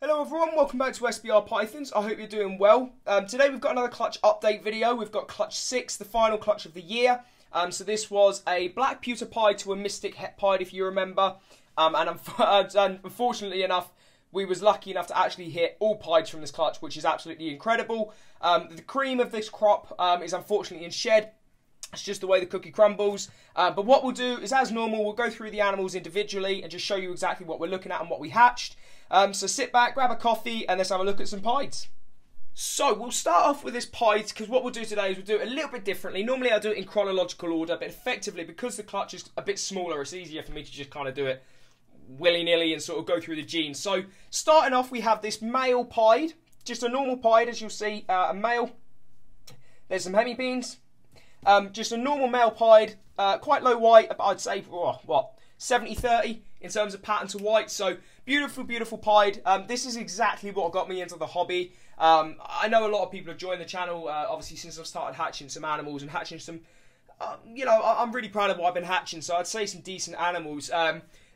Hello everyone, welcome back to SBR Pythons. I hope you're doing well. Today we've got another clutch update video. We've got clutch 6, the final clutch of the year. So this was a Black Pewter Pied to a Mystic Het Pied, if you remember. And unfortunately enough, we was lucky enough to actually hit all pieds from this clutch, which is absolutely incredible. The cream of this crop is unfortunately in shed. It's just the way the cookie crumbles. But what we'll do is, as normal, we'll go through the animals individually and just show you exactly what we're looking at and what we hatched. So sit back, grab a coffee, and let's have a look at some pieds. So we'll start off with this pied, because what we'll do today is we'll do it a little bit differently. Normally I do it in chronological order, but effectively, because the clutch is a bit smaller, it's easier for me to just kind of do it willy-nilly and sort of go through the genes. So starting off, we have this male pied, just a normal pied, as you'll see, a male. There's some hemipenes. Just a normal male pied, quite low white, but I'd say, 70-30 in terms of pattern to white. So beautiful, beautiful pied. This is exactly what got me into the hobby. I know a lot of people have joined the channel, obviously, since I've started hatching some animals and hatching some, I'm really proud of what I've been hatching, so I'd say some decent animals.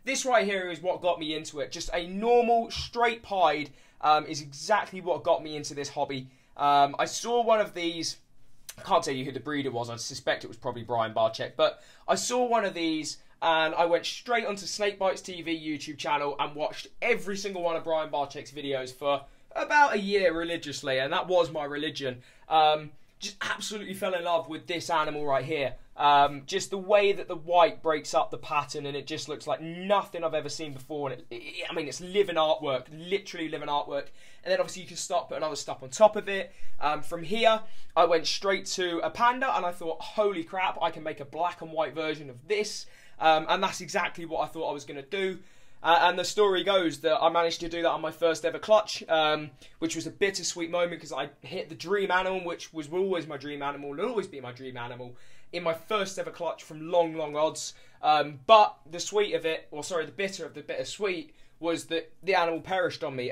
This right here is what got me into it. Just a normal, straight pied is exactly what got me into this hobby. I saw one of these. I can't tell you who the breeder was. I suspect it was probably Brian Barczyk. But I saw one of these and I went straight onto Snakebites TV YouTube channel and watched every single one of Brian Barczyk's videos for about a year religiously. And that was my religion. Just absolutely fell in love with this animal right here. Just the way that the white breaks up the pattern, and it just looks like nothing I've ever seen before. And I mean, it's living artwork, literally living artwork. And then obviously you can start putting other stuff on top of it. From here, I went straight to a panda, and I thought, holy crap, I can make a black and white version of this. And that's exactly what I thought I was going to do. And the story goes that I managed to do that on my first ever clutch, which was a bittersweet moment because I hit the dream animal, which was always my dream animal, will always be my dream animal, in my first ever clutch from long, long odds. But the sweet of it, or sorry, the bitter of the bittersweet, was that the animal perished on me.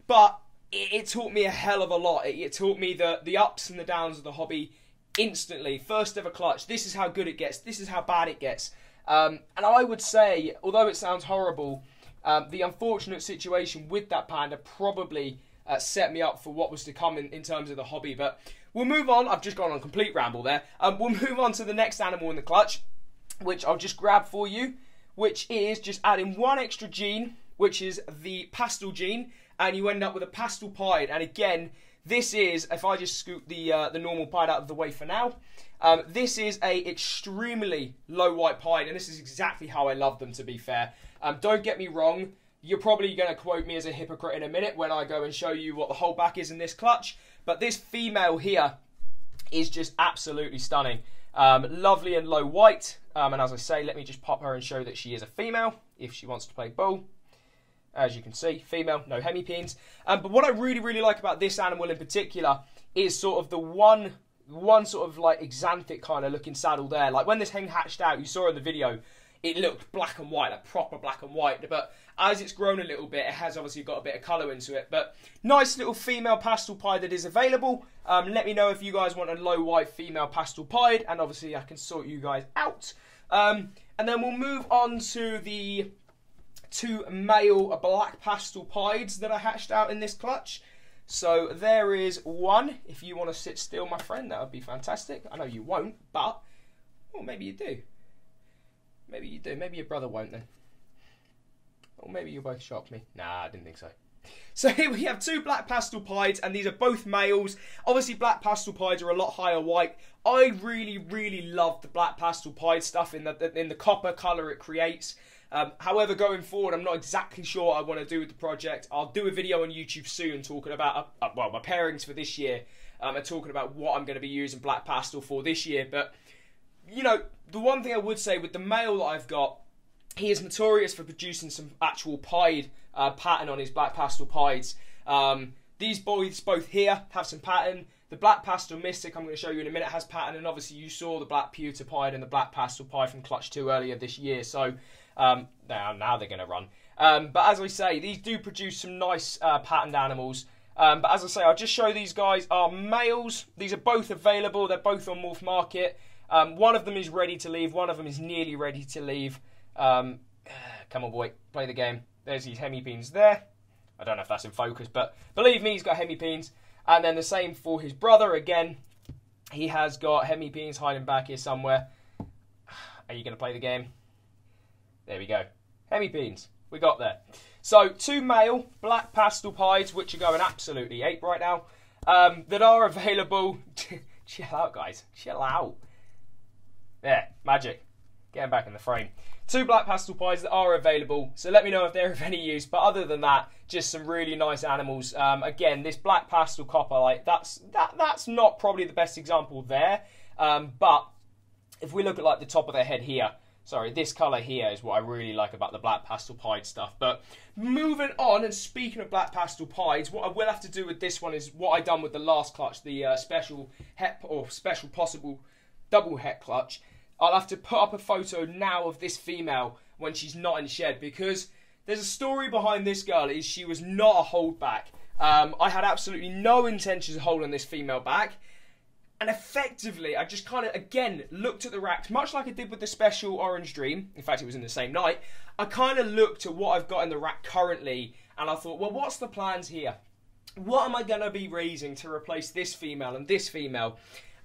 But it taught me a hell of a lot. It taught me the ups and the downs of the hobby instantly. First ever clutch, this is how good it gets, this is how bad it gets. And I would say, although it sounds horrible, the unfortunate situation with that panda probably set me up for what was to come in terms of the hobby. But we'll move on. I've just gone on a complete ramble there. We'll move on to the next animal in the clutch, which I'll just grab for you, which is just adding one extra gene, which is the pastel gene, and you end up with a pastel pied. And again, this is, if I just scoop the normal pied out of the way for now, this is a extremely low white pied, and this is exactly how I love them, to be fair. Don't get me wrong, you're probably going to quote me as a hypocrite in a minute when I go and show you what the whole back is in this clutch, but this female here is just absolutely stunning. Lovely and low white, and as I say, let me just pop her and show that she is a female, if she wants to play bull. As you can see, female, no hemipenes. But what I really, really like about this animal in particular is sort of the one sort of like xanthic kind of looking saddle there. Like when this hen hatched out, you saw in the video, it looked black and white, like proper black and white. But as it's grown a little bit, it has obviously got a bit of colour into it. But nice little female pastel pied that is available. Let me know if you guys want a low white female pastel pied, and obviously I can sort you guys out. And then we'll move on to the two male black pastel pieds that I hatched out in this clutch. So there is one. If you want to sit still, my friend, that would be fantastic. I know you won't, but well, maybe you do. Maybe you do. Maybe your brother won't then. Or maybe you'll both shock me. Nah, I didn't think so. So here we have two black pastel pieds, and these are both males. Obviously, black pastel pieds are a lot higher white. I really, really love the black pastel pied stuff in the copper colour it creates. However, going forward, I'm not exactly sure what I want to do with the project. I'll do a video on YouTube soon talking about, well, my pairings for this year. And talking about what I'm going to be using black pastel for this year. But, you know, the one thing I would say with the male that I've got, he is notorious for producing some actual pied pattern on his black pastel pieds. These boys both here have some pattern. The black pastel mystic, I'm going to show you in a minute, has pattern. And obviously you saw the black pewter pied and the black pastel pied from clutch 2 earlier this year. So now they're going to run. But as I say, these do produce some nice patterned animals. But as I say, I'll just show these guys are males. These are both available. They're both on Morph Market. One of them is ready to leave. One of them is nearly ready to leave. Come on, boy. Play the game. There's these hemipenes there. I don't know if that's in focus, but believe me, he's got hemipenes. And then the same for his brother. Again, he has got hemipenes hiding back here somewhere. Are you going to play the game? There we go. Hemipenes. We got there. So, 2 male black pastel pieds, which are going absolutely ape right now, that are available. Chill out, guys. Chill out. There. Magic. Get him back in the frame. 2 black pastel pieds that are available, so let me know if they're of any use. But other than that, just some really nice animals. Again, this black pastel copper, like that's not probably the best example there. But if we look at like the top of their head here, sorry, this colour here is what I really like about the black pastel pied stuff. But moving on, and speaking of black pastel pieds, what I will have to do with this one is what I done with the last clutch, the special het or special possible double het clutch. I'll have to put up a photo now of this female when she's not in shed, because there's a story behind this girl. Is she was not a holdback. I had absolutely no intentions of holding this female back. And effectively, I just kind of, again, looked at the racks, much like I did with the special Orange Dream. In fact, it was in the same night. I kind of looked at what I've got in the rack currently, and I thought, well, what's the plans here? What am I going to be raising to replace this female and this female?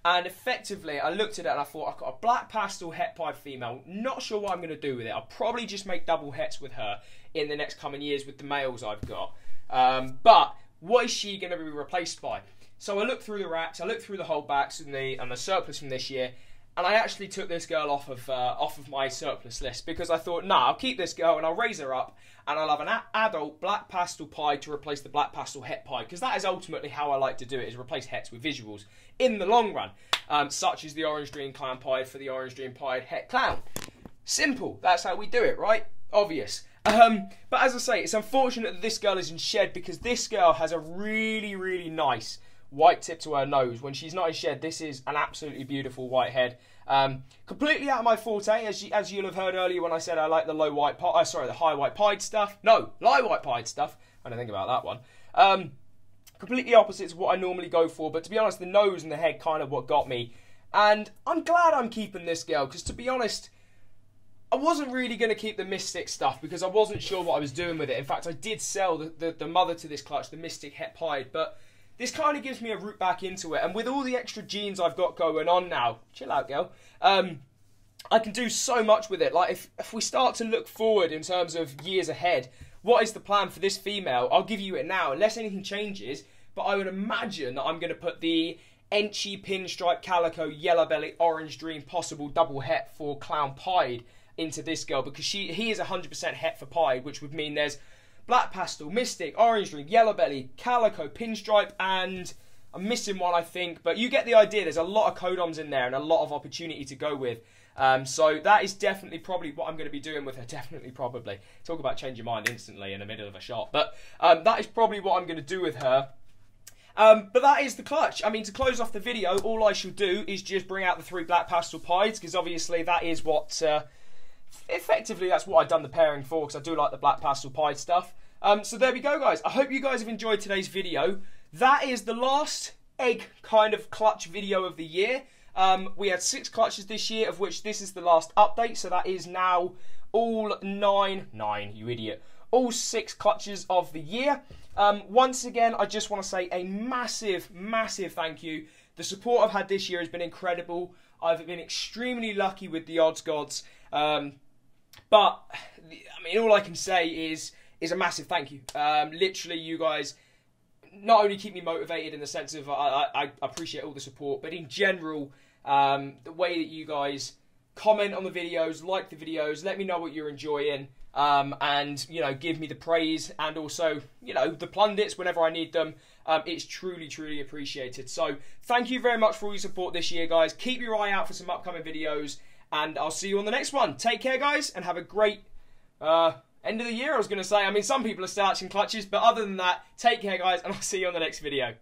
And effectively, I looked at it and I thought, I've got a black pastel het pied female. Not sure what I'm going to do with it. I'll probably just make double hets with her in the next coming years with the males I've got. But what is she going to be replaced by? So I looked through the racks, I looked through the holdbacks and the surplus from this year, and I actually took this girl off of my surplus list, because I thought, nah, I'll keep this girl and I'll raise her up, and I'll have an adult black pastel pied to replace the black pastel het pied, because that is ultimately how I like to do it, is replace hets with visuals in the long run, such as the Orange Dream Clown Pied for the Orange Dream Pied Het Clown. Simple, that's how we do it, right? Obvious. But as I say, it's unfortunate that this girl is in shed, because this girl has a really, really nice white tip to her nose. When she's not in shed, this is an absolutely beautiful white head. Completely out of my forte, as you'll have heard earlier when I said I like the the high white pied stuff. No, low white pied stuff. I don't think about that one. Completely opposite to what I normally go for, but to be honest, the nose and the head kind of what got me. And I'm glad I'm keeping this girl, because to be honest, I wasn't really going to keep the Mystic stuff, because I wasn't sure what I was doing with it. In fact, I did sell the mother to this clutch, the Mystic Het Pied, but this kind of gives me a route back into it. And with all the extra genes I've got going on now, chill out, girl, I can do so much with it. Like, if we start to look forward in terms of years ahead, what is the plan for this female? I'll give you it now, unless anything changes, but I would imagine that I'm going to put the Enchy Pinstripe Calico Yellow Belly Orange Dream possible double het for Clown Pied into this girl, because he is 100% het for Pied, which would mean there's Black Pastel, Mystic, Orange Dream, Yellow Belly, Calico, Pinstripe, and I'm missing one, I think. But you get the idea. There's a lot of codoms in there and a lot of opportunity to go with. So that is definitely probably what I'm going to be doing with her. Definitely, probably. Talk about change your mind instantly in the middle of a shot. But that is probably what I'm going to do with her. But that is the clutch. I mean, to close off the video, all I should do is just bring out the 3 black pastel pieds, because obviously that is what... effectively, that's what I've done the pairing for, because I do like the black pastel pied stuff. So there we go, guys. I hope you guys have enjoyed today's video. That is the last egg kind of clutch video of the year. We had 6 clutches this year, of which this is the last update. So that is now all 9, you idiot, all 6 clutches of the year. Once again, I just want to say a massive, massive thank you. The support I've had this year has been incredible. I've been extremely lucky with the odds gods. But, I mean, all I can say is a massive thank you. Literally, you guys not only keep me motivated in the sense of I appreciate all the support, but in general, the way that you guys comment on the videos, like the videos, let me know what you're enjoying, and, you know, give me the praise, and also, you know, the pundits whenever I need them. It's truly, truly appreciated. So, thank you very much for all your support this year, guys. Keep your eye out for some upcoming videos, and I'll see you on the next one. Take care, guys, and have a great end of the year, I was going to say. I mean, some people are starting clutches, but other than that, take care, guys, and I'll see you on the next video.